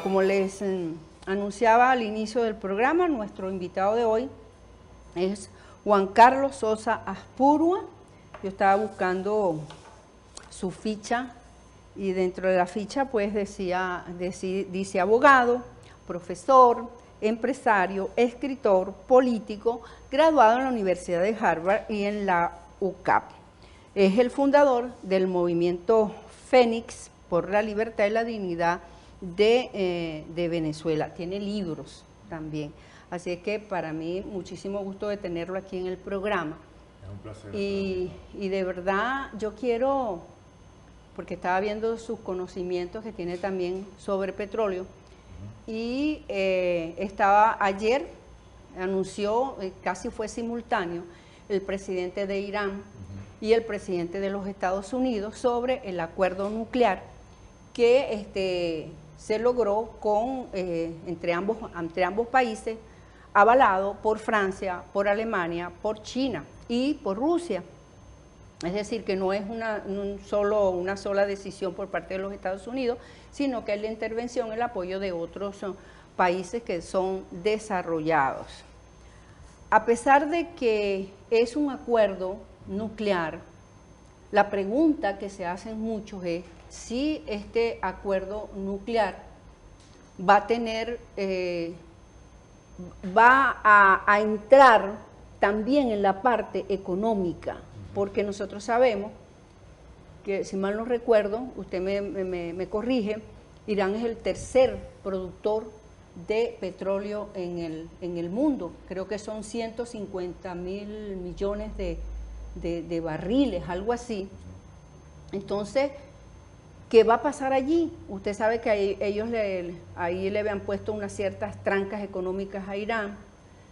Como les anunciaba al inicio del programa, nuestro invitado de hoy es Juan Carlos Sosa Azpurua. Yo estaba buscando su ficha y dentro de la ficha pues dice abogado, profesor, empresario, escritor, político, graduado en la Universidad de Harvard y en la UCAP. Es el fundador del movimiento Fénix por la libertad y la dignidad de Venezuela. Tiene libros también. Así es que para mí muchísimo gusto de tenerlo aquí en el programa. Es un placer. Y de verdad yo quiero, porque estaba viendo sus conocimientos que tiene también sobre petróleo, y estaba ayer, anunció, casi fue simultáneo, el presidente de Irán y el presidente de los Estados Unidos sobre el acuerdo nuclear que se logró entre ambos países, avalado por Francia, por Alemania, por China y por Rusia. Es decir, que no es una sola decisión por parte de los Estados Unidos, sino que es la intervención, el apoyo de otros países que son desarrollados. A pesar de que es un acuerdo nuclear, la pregunta que se hacen muchos es si este acuerdo nuclear va a tener, a entrar también en la parte económica, porque nosotros sabemos que, si mal no recuerdo, usted me corrige, Irán es el tercer productor de petróleo en el mundo. Creo que son 150.000 millones de barriles, algo así. Entonces, ¿qué va a pasar allí? Usted sabe que ahí le habían puesto unas ciertas trancas económicas a Irán.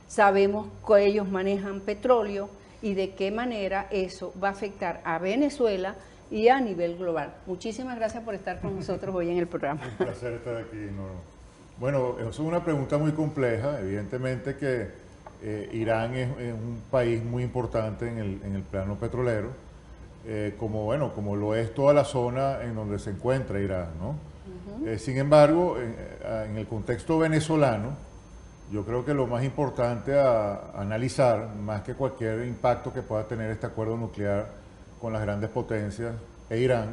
Sabemos que ellos manejan petróleo y de qué manera eso va a afectar a Venezuela y a nivel global. Muchísimas gracias por estar con nosotros hoy en el programa. Un placer estar aquí. Bueno, eso es una pregunta muy compleja. Evidentemente que Irán es un país muy importante en el plano petrolero, como lo es toda la zona en donde se encuentra Irán, ¿no? Sin embargo, en el contexto venezolano, yo creo que lo más importante a analizar, más que cualquier impacto que pueda tener este acuerdo nuclear con las grandes potencias e Irán,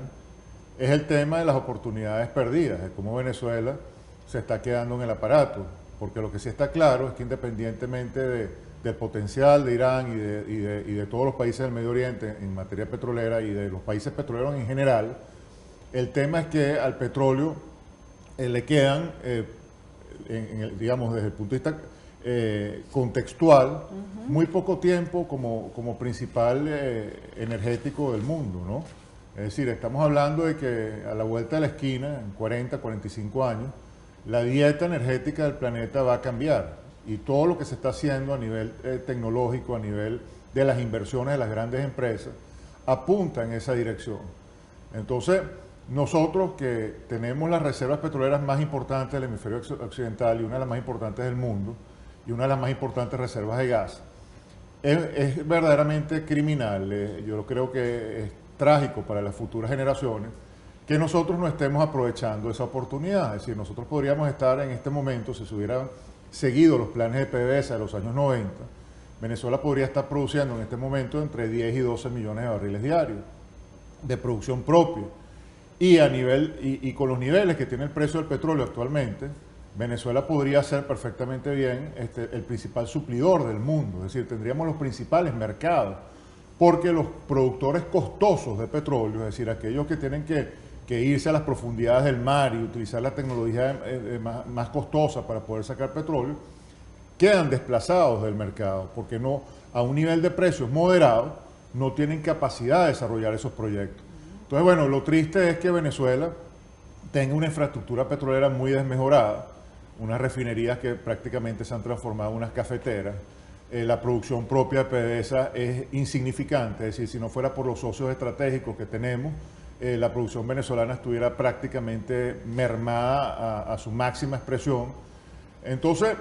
es el tema de las oportunidades perdidas, de cómo Venezuela se está quedando en el aparato, porque lo que sí está claro es que independientemente del potencial de Irán y de todos los países del Medio Oriente en materia petrolera y de los países petroleros en general, el tema es que al petróleo le quedan, digamos desde el punto de vista contextual, muy poco tiempo como principal energético del mundo, ¿no? Es decir, estamos hablando de que a la vuelta de la esquina, en 40, 45 años, la dieta energética del planeta va a cambiar y todo lo que se está haciendo a nivel tecnológico, a nivel de las inversiones de las grandes empresas, apunta en esa dirección. Entonces, nosotros que tenemos las reservas petroleras más importantes del hemisferio occidental y una de las más importantes del mundo y una de las más importantes reservas de gas, es verdaderamente criminal. Yo creo que es trágico para las futuras generaciones que nosotros no estemos aprovechando esa oportunidad. Es decir, nosotros podríamos estar en este momento, si se hubieran seguido los planes de PDVSA de los años 90, Venezuela podría estar produciendo en este momento entre 10 y 12 millones de barriles diarios de producción propia. Y con los niveles que tiene el precio del petróleo actualmente, Venezuela podría ser perfectamente bien el principal suplidor del mundo. Es decir, tendríamos los principales mercados, porque los productores costosos de petróleo, es decir, aquellos que tienen que irse a las profundidades del mar y utilizar la tecnología más costosa para poder sacar petróleo, quedan desplazados del mercado, porque no, a un nivel de precios moderado no tienen capacidad de desarrollar esos proyectos. Entonces, bueno, lo triste es que Venezuela tenga una infraestructura petrolera muy desmejorada, unas refinerías que prácticamente se han transformado en unas cafeteras. La producción propia de PDVSA es insignificante, es decir, si no fuera por los socios estratégicos que tenemos, la producción venezolana estuviera prácticamente mermada a su máxima expresión. Entonces,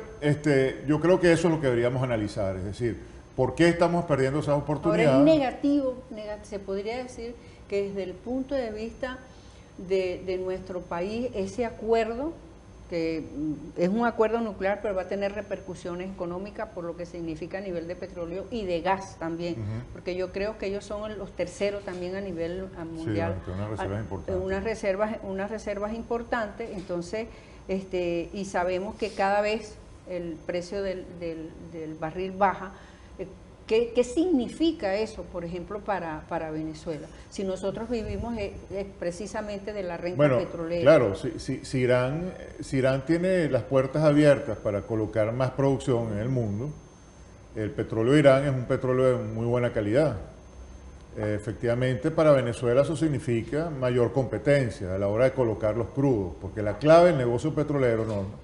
yo creo que eso es lo que deberíamos analizar, es decir, ¿por qué estamos perdiendo esas oportunidades? Ahora es negativo, se podría decir que desde el punto de vista de nuestro país, ese acuerdo, que es un acuerdo nuclear, pero va a tener repercusiones económicas por lo que significa a nivel de petróleo y de gas también, porque yo creo que ellos son los terceros también a nivel mundial. Sí, unas reservas importantes. Unas reservas importantes, entonces, y sabemos que cada vez el precio del barril baja. ¿Qué significa eso, por ejemplo, para Venezuela? Si nosotros vivimos precisamente de la renta petrolera. Claro, si Irán tiene las puertas abiertas para colocar más producción en el mundo, el petróleo de Irán es un petróleo de muy buena calidad. Efectivamente, para Venezuela eso significa mayor competencia a la hora de colocar los crudos, porque la clave del negocio petrolero, Norma,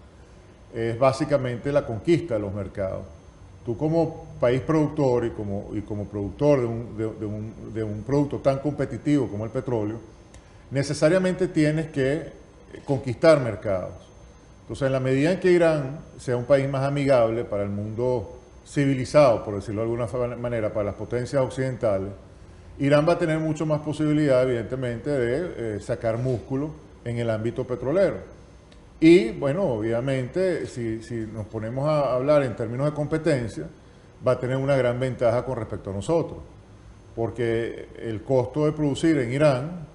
es básicamente la conquista de los mercados. Tú como país productor y como productor de un producto tan competitivo como el petróleo, necesariamente tienes que conquistar mercados. Entonces, en la medida en que Irán sea un país más amigable para el mundo civilizado, por decirlo de alguna manera, para las potencias occidentales, Irán va a tener mucho más posibilidad, evidentemente, de sacar músculo en el ámbito petrolero. Y, bueno, obviamente, si nos ponemos a hablar en términos de competencia, va a tener una gran ventaja con respecto a nosotros, porque el costo de producir en Irán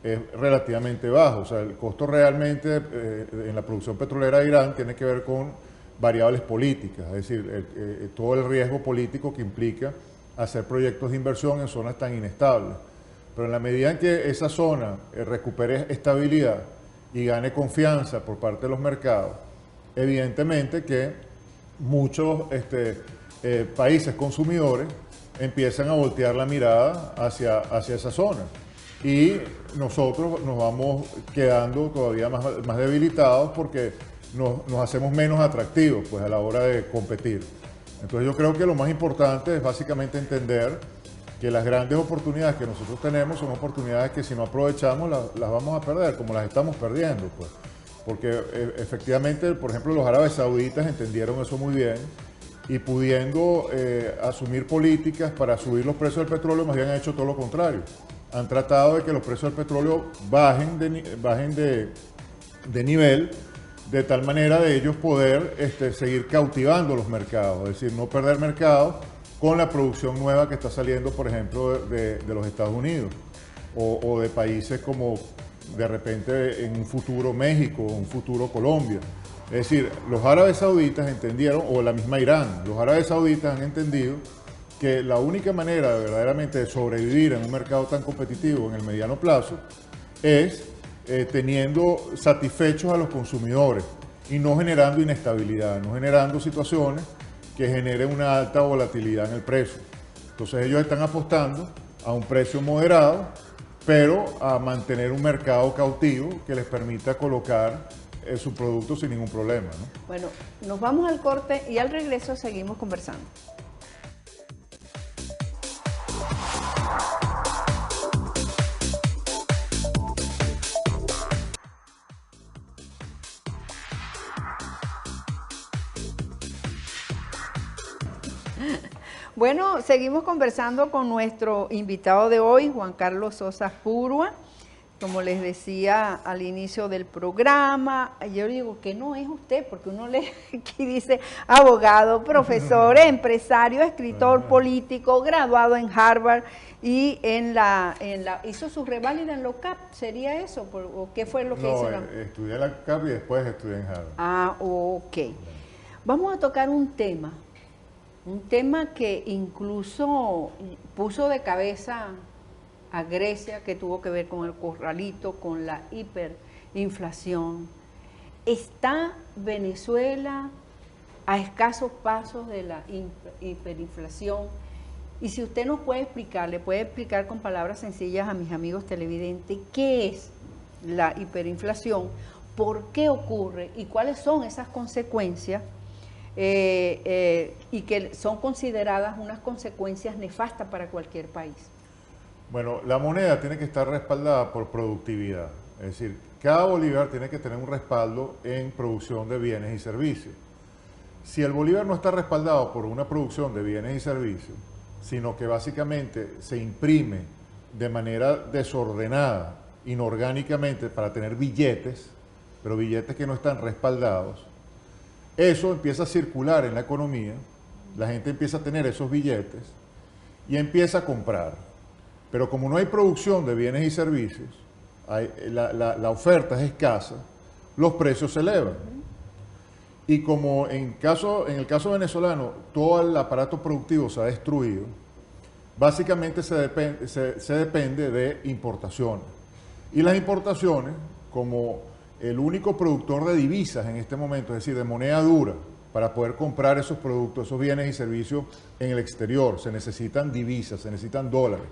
es relativamente bajo. O sea, el costo realmente en la producción petrolera de Irán tiene que ver con variables políticas, es decir, todo el riesgo político que implica hacer proyectos de inversión en zonas tan inestables. Pero en la medida en que esa zona recupere estabilidad y gane confianza por parte de los mercados, evidentemente que muchos países consumidores empiezan a voltear la mirada hacia esa zona. Y nosotros nos vamos quedando todavía más debilitados porque nos hacemos menos atractivos pues, a la hora de competir. Entonces yo creo que lo más importante es básicamente entender que las grandes oportunidades que nosotros tenemos son oportunidades que si no aprovechamos las vamos a perder, como las estamos perdiendo, pues. Porque efectivamente, por ejemplo, los árabes sauditas entendieron eso muy bien y pudiendo asumir políticas para subir los precios del petróleo, más bien han hecho todo lo contrario. Han tratado de que los precios del petróleo bajen de nivel, de tal manera de ellos poder seguir cautivando los mercados, es decir, no perder mercados con la producción nueva que está saliendo, por ejemplo, de los Estados Unidos o de países como de repente en un futuro México o un futuro Colombia. Es decir, los árabes sauditas entendieron, o la misma Irán, los árabes sauditas han entendido que la única manera verdaderamente de sobrevivir en un mercado tan competitivo en el mediano plazo es teniendo satisfechos a los consumidores y no generando inestabilidad, no generando situaciones que generen una alta volatilidad en el precio. Entonces ellos están apostando a un precio moderado, pero a mantener un mercado cautivo que les permita colocar su producto sin ningún problema, ¿no? Bueno, nos vamos al corte y al regreso seguimos conversando. Bueno, seguimos conversando con nuestro invitado de hoy, Juan Carlos Sosa Purua. Como les decía al inicio del programa, yo digo que no es usted, porque uno lee aquí dice abogado, profesor, empresario, escritor, político, graduado en Harvard y hizo su reválida en la UCAP, ¿sería eso? ¿O qué fue lo que hizo? No, estudié en la UCAP y después estudié en Harvard. Ah, ok. Vamos a tocar un tema que incluso puso de cabeza a Grecia, que tuvo que ver con el corralito, con la hiperinflación. ¿Está Venezuela a escasos pasos de la hiperinflación? Y si usted nos puede explicar, le puede explicar con palabras sencillas a mis amigos televidentes qué es la hiperinflación, por qué ocurre y cuáles son esas consecuencias y que son consideradas unas consecuencias nefastas para cualquier país. Bueno, la moneda tiene que estar respaldada por productividad, es decir, cada bolívar tiene que tener un respaldo en producción de bienes y servicios. Si el bolívar no está respaldado por una producción de bienes y servicios, sino que básicamente se imprime de manera desordenada, inorgánicamente, para tener billetes, pero billetes que no están respaldados, eso empieza a circular en la economía, la gente empieza a tener esos billetes y empieza a comprar. Pero como no hay producción de bienes y servicios, la oferta es escasa, los precios se elevan. Y como en el caso venezolano, todo el aparato productivo se ha destruido, básicamente se depende de importaciones. Y las importaciones, como el único productor de divisas en este momento, es decir, de moneda dura, para poder comprar esos productos, esos bienes y servicios en el exterior, se necesitan divisas, se necesitan dólares.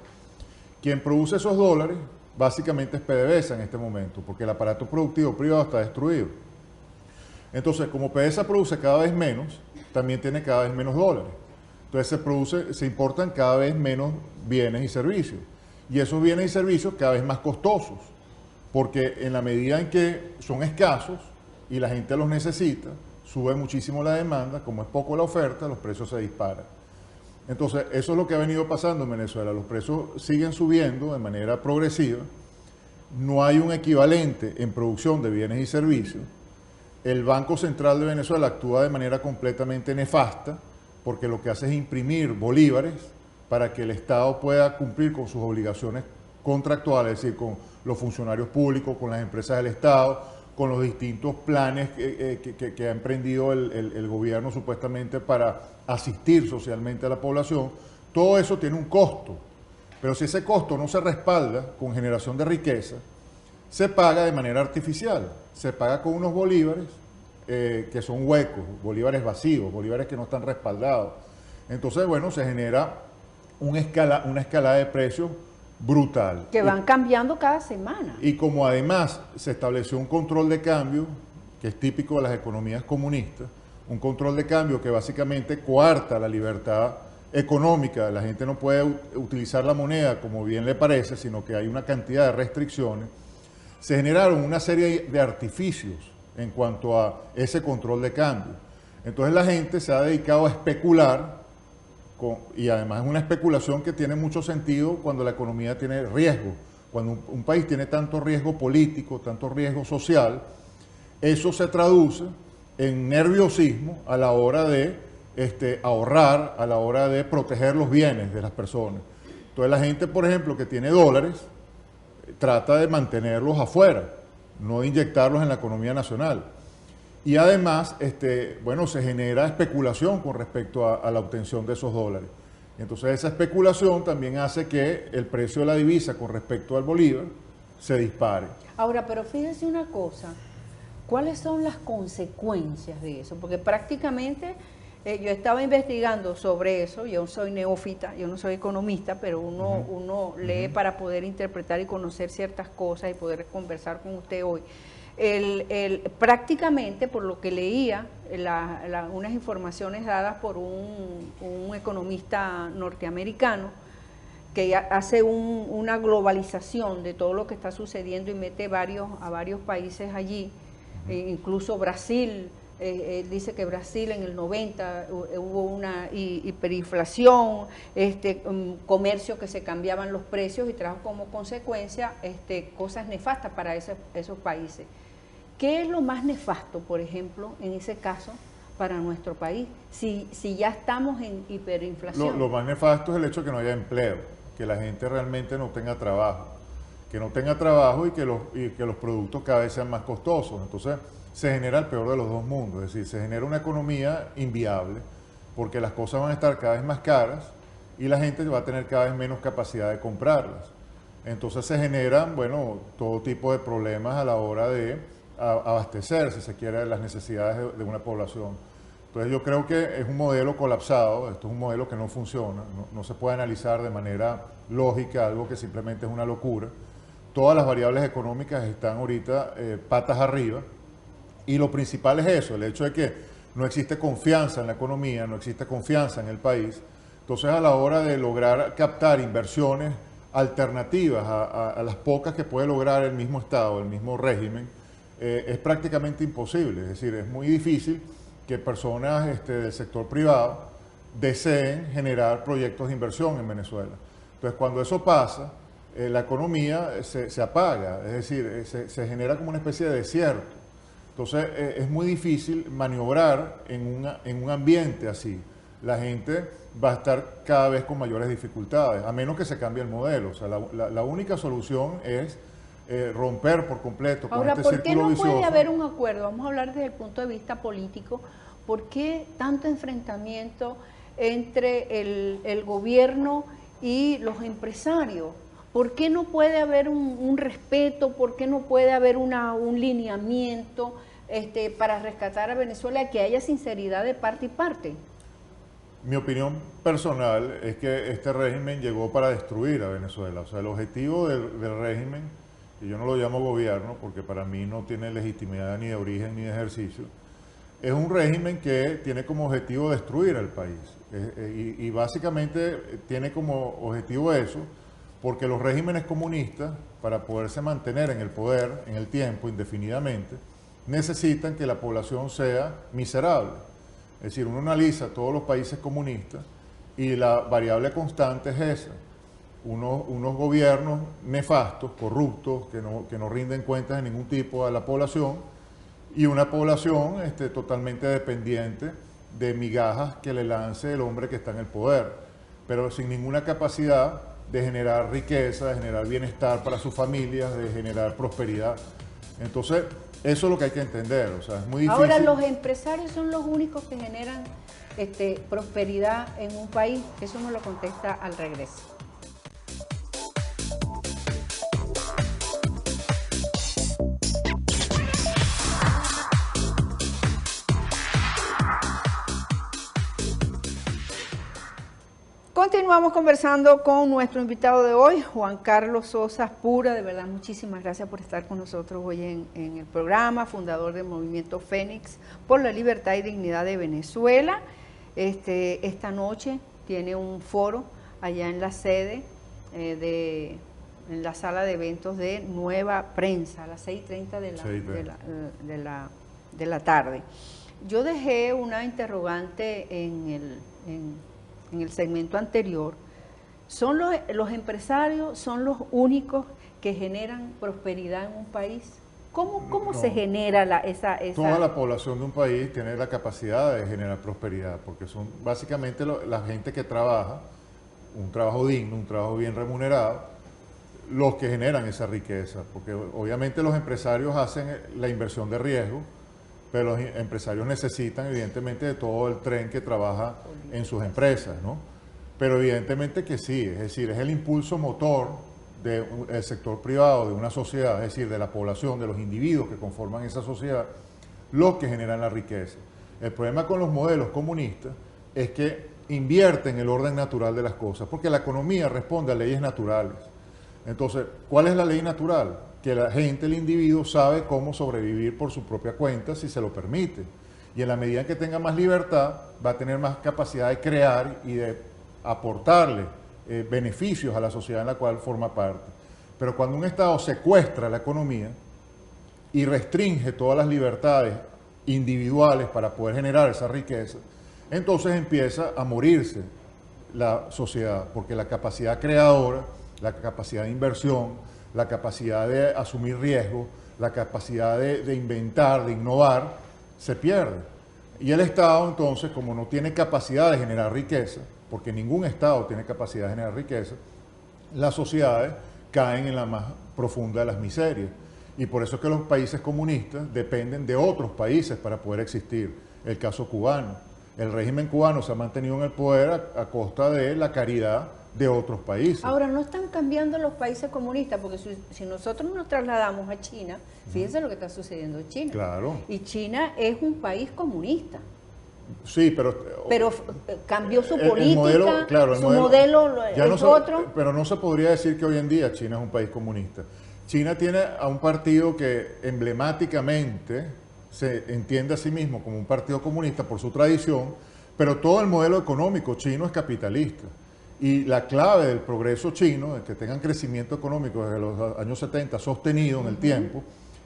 Quien produce esos dólares, básicamente es PDVSA en este momento, porque el aparato productivo privado está destruido. Entonces, como PDVSA produce cada vez menos, también tiene cada vez menos dólares. Entonces se importan cada vez menos bienes y servicios. Y esos bienes y servicios cada vez más costosos, porque en la medida en que son escasos y la gente los necesita, sube muchísimo la demanda, como es poco la oferta, los precios se disparan. Entonces, eso es lo que ha venido pasando en Venezuela. Los precios siguen subiendo de manera progresiva, no hay un equivalente en producción de bienes y servicios. El Banco Central de Venezuela actúa de manera completamente nefasta, porque lo que hace es imprimir bolívares para que el Estado pueda cumplir con sus obligaciones contractuales, es decir, con los funcionarios públicos, con las empresas del Estado, con los distintos planes que ha emprendido el gobierno supuestamente para asistir socialmente a la población. Todo eso tiene un costo, pero si ese costo no se respalda con generación de riqueza, se paga de manera artificial, se paga con unos bolívares que son huecos, bolívares vacíos, bolívares que no están respaldados. Entonces, bueno, se genera una escalada de precios brutal. Que van cambiando cada semana. Y como además se estableció un control de cambio, que es típico de las economías comunistas, un control de cambio que básicamente coarta la libertad económica, la gente no puede utilizar la moneda como bien le parece, sino que hay una cantidad de restricciones, se generaron una serie de artificios en cuanto a ese control de cambio. Entonces la gente se ha dedicado a especular, y además es una especulación que tiene mucho sentido cuando la economía tiene riesgo. Cuando un país tiene tanto riesgo político, tanto riesgo social, eso se traduce en nerviosismo a la hora de ahorrar, a la hora de proteger los bienes de las personas. Entonces la gente, por ejemplo, que tiene dólares, trata de mantenerlos afuera, no de inyectarlos en la economía nacional. Y además, bueno, se genera especulación con respecto a la obtención de esos dólares. Entonces esa especulación también hace que el precio de la divisa con respecto al bolívar se dispare. Ahora, pero fíjese una cosa, ¿cuáles son las consecuencias de eso? Porque prácticamente yo estaba investigando sobre eso, yo soy neófita, yo no soy economista, pero uno lee para poder interpretar y conocer ciertas cosas y poder conversar con usted hoy. Prácticamente, por lo que leía, unas informaciones dadas por un economista norteamericano, que hace una globalización de todo lo que está sucediendo y mete a varios países allí, incluso Brasil. Dice que Brasil en el 90 hubo una hiperinflación, comercio que se cambiaban los precios y trajo como consecuencia cosas nefastas para esos países. ¿Qué es lo más nefasto, por ejemplo, en ese caso, para nuestro país, si ya estamos en hiperinflación? Lo más nefasto es el hecho de que no haya empleo, que la gente realmente no tenga trabajo, y que los productos cada vez sean más costosos. Entonces se genera el peor de los dos mundos, es decir, se genera una economía inviable, porque las cosas van a estar cada vez más caras y la gente va a tener cada vez menos capacidad de comprarlas. Entonces se generan, bueno, todo tipo de problemas a la hora de abastecer, si se quiere, las necesidades de una población. Entonces yo creo que es un modelo colapsado, esto es un modelo que no funciona, no se puede analizar de manera lógica, algo que simplemente es una locura. Todas las variables económicas están ahorita patas arriba, y lo principal es eso, el hecho de que no existe confianza en la economía, no existe confianza en el país. Entonces a la hora de lograr captar inversiones alternativas a las pocas que puede lograr el mismo Estado, el mismo régimen, es prácticamente imposible. Es decir, es muy difícil que personas del sector privado deseen generar proyectos de inversión en Venezuela. Entonces, cuando eso pasa, la economía se apaga, es decir, se genera como una especie de desierto. Entonces, es muy difícil maniobrar en un ambiente así. La gente va a estar cada vez con mayores dificultades, a menos que se cambie el modelo. O sea, la única solución es romper por completo con Ahora, este ¿por qué círculo no vicioso. puede haber un acuerdo? Vamos a hablar desde el punto de vista político. ¿Por qué tanto enfrentamiento entre el gobierno y los empresarios? ¿Por qué no puede haber un respeto? ¿Por qué no puede haber un lineamiento para rescatar a Venezuela, que haya sinceridad de parte y parte? Mi opinión personal es que este régimen llegó para destruir a Venezuela. O sea, el objetivo del régimen, y yo no lo llamo gobierno porque para mí no tiene legitimidad ni de origen ni de ejercicio, es un régimen que tiene como objetivo destruir al país. Y básicamente tiene como objetivo eso, porque los regímenes comunistas, para poderse mantener en el poder, en el tiempo, indefinidamente, necesitan que la población sea miserable. Es decir, uno analiza todos los países comunistas y la variable constante es esa. Unos gobiernos nefastos, corruptos, que no rinden cuentas de ningún tipo a la población, y una población totalmente dependiente de migajas que le lance el hombre que está en el poder, pero sin ninguna capacidad de generar riqueza, de generar bienestar para sus familias, de generar prosperidad. Entonces, eso es lo que hay que entender. O sea, es muy difícil. Ahora, los empresarios son los únicos que generan prosperidad en un país. Eso me lo contesta al regreso. Continuamos conversando con nuestro invitado de hoy, Juan Carlos Sosa Pura. De verdad, muchísimas gracias por estar con nosotros hoy en el programa, fundador del Movimiento Fénix por la Libertad y Dignidad de Venezuela. Esta noche tiene un foro allá en la sede, en la sala de eventos de Nueva Prensa, a las 6:30 de la tarde. Yo dejé una interrogante en el segmento anterior. ¿Son los empresarios son los únicos que generan prosperidad en un país? ¿Cómo se genera esa...? Toda la población de un país tiene la capacidad de generar prosperidad, porque son básicamente la gente que trabaja, un trabajo digno, un trabajo bien remunerado, los que generan esa riqueza, porque obviamente los empresarios hacen la inversión de riesgo, pero los empresarios necesitan evidentemente de todo el tren que trabaja en sus empresas, ¿no? Pero evidentemente que sí, es decir, es el impulso motor del sector privado, de una sociedad, es decir, de la población, de los individuos que conforman esa sociedad, los que generan la riqueza. El problema con los modelos comunistas es que invierten el orden natural de las cosas, porque la economía responde a leyes naturales. Entonces, ¿cuál es la ley natural? Que la gente, el individuo, sabe cómo sobrevivir por su propia cuenta si se lo permite. Y en la medida en que tenga más libertad, va a tener más capacidad de crear y de aportarle beneficios a la sociedad en la cual forma parte. Pero cuando un Estado secuestra la economía y restringe todas las libertades individuales para poder generar esa riqueza, entonces empieza a morirse la sociedad, porque la capacidad creadora, la capacidad de inversión, la capacidad de asumir riesgos, la capacidad de inventar, de innovar, se pierde. Y el Estado, entonces, como no tiene capacidad de generar riqueza, porque ningún Estado tiene capacidad de generar riqueza, las sociedades caen en la más profunda de las miserias. Y por eso es que los países comunistas dependen de otros países para poder existir. El caso cubano. El régimen cubano se ha mantenido en el poder a costa de la caridad de otros países. Ahora, no están cambiando los países comunistas, porque si nosotros nos trasladamos a China, fíjense lo que está sucediendo en China. Claro. Y China es un país comunista. Sí, pero cambió su el política, modelo, claro, su modelo ya es otro. Pero no se podría decir que hoy en día China es un país comunista. China tiene a un partido que emblemáticamente se entiende a sí mismo como un partido comunista por su tradición, pero todo el modelo económico chino es capitalista. Y la clave del progreso chino, de que tengan crecimiento económico desde los años 70 sostenido en el tiempo,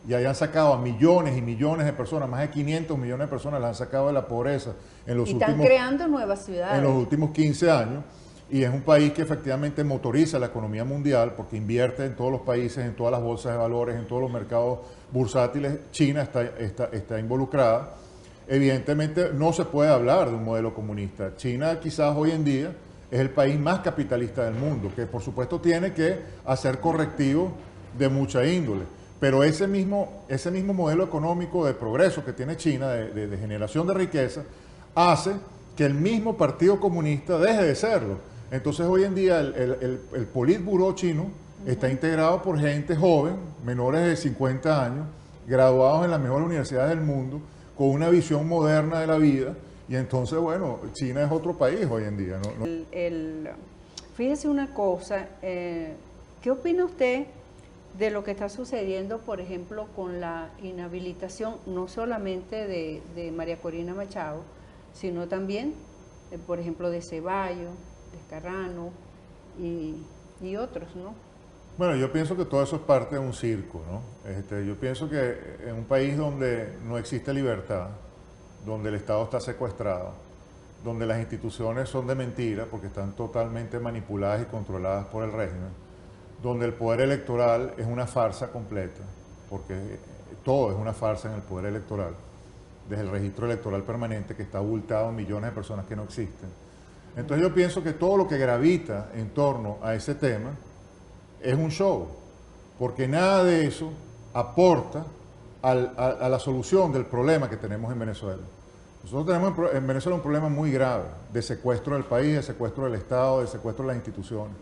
y hayan sacado a millones y millones de personas, más de 500 millones de personas las han sacado de la pobreza en los están creando nuevas ciudades. En los últimos 15 años, y es un país que efectivamente motoriza la economía mundial porque invierte en todos los países, en todas las bolsas de valores, en todos los mercados bursátiles. China está involucrada. Evidentemente no se puede hablar de un modelo comunista. China quizás hoy en día es el país más capitalista del mundo, que por supuesto tiene que hacer correctivos de mucha índole. Pero ese mismo modelo económico de progreso que tiene China, de generación de riqueza, hace que el mismo Partido Comunista deje de serlo. Entonces hoy en día el Politburó chino está integrado por gente joven, menores de 50 años, graduados en las mejores universidades del mundo, con una visión moderna de la vida, y entonces, bueno, China es otro país hoy en día, ¿no? Fíjese una cosa, ¿qué opina usted de lo que está sucediendo, por ejemplo, con la inhabilitación no solamente de María Corina Machado, sino también, por ejemplo, de Ceballos, de Carrano y otros, ¿no? Bueno, yo pienso que todo eso es parte de un circo, ¿no? Yo pienso que en un país donde no existe libertad, donde el Estado está secuestrado, donde las instituciones son de mentira porque están totalmente manipuladas y controladas por el régimen, donde el poder electoral es una farsa completa, porque todo es una farsa en el poder electoral, desde el registro electoral permanente que está abultado en millones de personas que no existen. Entonces yo pienso que todo lo que gravita en torno a ese tema es un show, porque nada de eso aporta a la solución del problema que tenemos en Venezuela. Nosotros tenemos en Venezuela un problema muy grave de secuestro del país, de secuestro del Estado, de secuestro de las instituciones.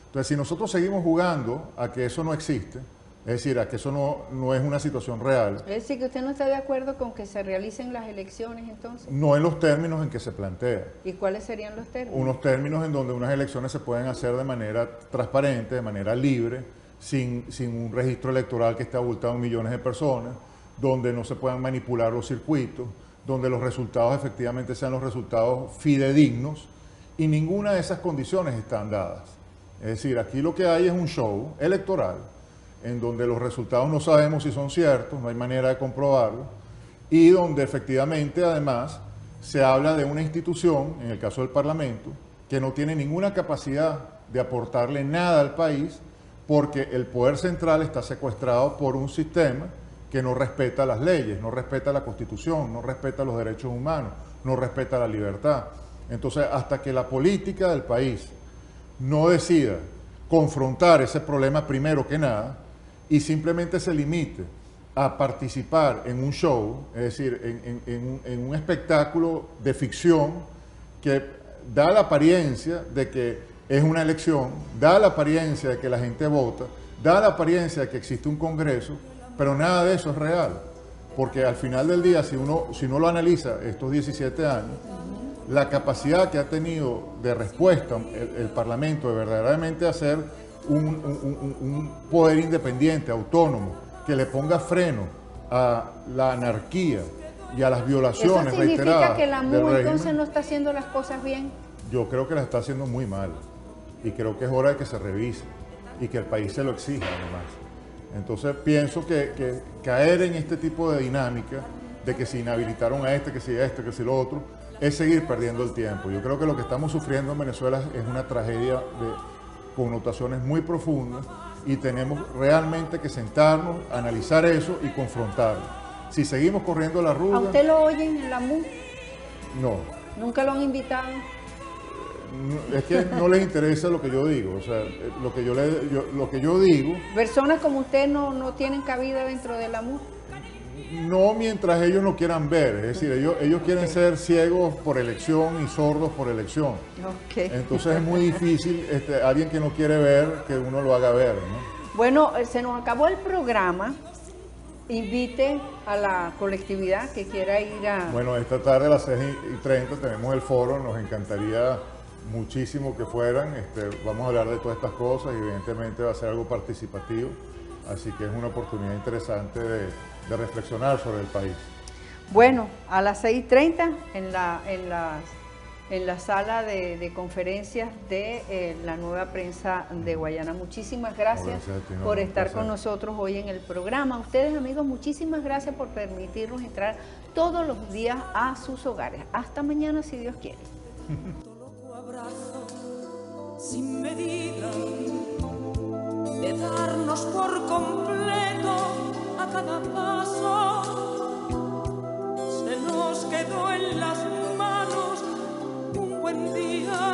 Entonces, si nosotros seguimos jugando a que eso no existe, es decir, a que eso no es una situación real. Es decir, que usted no está de acuerdo con que se realicen las elecciones, entonces. No en los términos en que se plantea. ¿Y cuáles serían los términos? Unos términos en donde unas elecciones se pueden hacer de manera transparente, de manera libre, sin un registro electoral que esté abultado en millones de personas, donde no se puedan manipular los circuitos, donde los resultados efectivamente sean los resultados fidedignos, y ninguna de esas condiciones están dadas. Es decir, aquí lo que hay es un show electoral, en donde los resultados no sabemos si son ciertos, no hay manera de comprobarlo, y donde efectivamente además se habla de una institución, en el caso del Parlamento, que no tiene ninguna capacidad de aportarle nada al país, porque el poder central está secuestrado por un sistema que no respeta las leyes, no respeta la Constitución, no respeta los derechos humanos, no respeta la libertad. Entonces, hasta que la política del país no decida confrontar ese problema primero que nada, y simplemente se limite a participar en un show, es decir, en un espectáculo de ficción que da la apariencia de que es una elección, da la apariencia de que la gente vota, da la apariencia de que existe un Congreso, pero nada de eso es real, porque al final del día, si uno lo analiza estos 17 años, la capacidad que ha tenido de respuesta el Parlamento de verdaderamente hacer un poder independiente, autónomo, que le ponga freno a la anarquía y a las violaciones reiteradas. ¿Eso significa que la MU entonces no está haciendo las cosas bien? Yo creo que las está haciendo muy mal, y creo que es hora de que se revise y que el país se lo exija además. Entonces pienso que caer en este tipo de dinámica de que se inhabilitaron a que si lo otro, es seguir perdiendo el tiempo. Yo creo que lo que estamos sufriendo en Venezuela es una tragedia de connotaciones muy profundas, y tenemos realmente que sentarnos, analizar eso y confrontarlo. Si seguimos corriendo la ruta... ¿A usted lo oyen en la MU? No. ¿Nunca lo han invitado? Es que no les interesa lo que yo digo, o sea, lo que yo digo... ¿Personas como usted no tienen cabida dentro de la MU? No, mientras ellos no quieran ver, es decir, ellos quieren ser ciegos por elección y sordos por elección. Okay. Entonces es muy difícil alguien que no quiere ver, que uno lo haga ver, ¿no? Bueno, se nos acabó el programa. Invite a la colectividad que quiera ir a... Bueno, esta tarde a las 6:30 tenemos el foro, nos encantaría muchísimo que fueran. Vamos a hablar de todas estas cosas y evidentemente va a ser algo participativo, así que es una oportunidad interesante de reflexionar sobre el país. Bueno, a las 6:30 en en la sala de conferencias de la Nueva Prensa de Guayana. Muchísimas gracias por estar con nosotros hoy en el programa. Ustedes, amigos, muchísimas gracias por permitirnos entrar todos los días a sus hogares. Hasta mañana, si Dios quiere. Sin medida, de darnos por completo a cada paso, se nos quedó en las manos un buen día.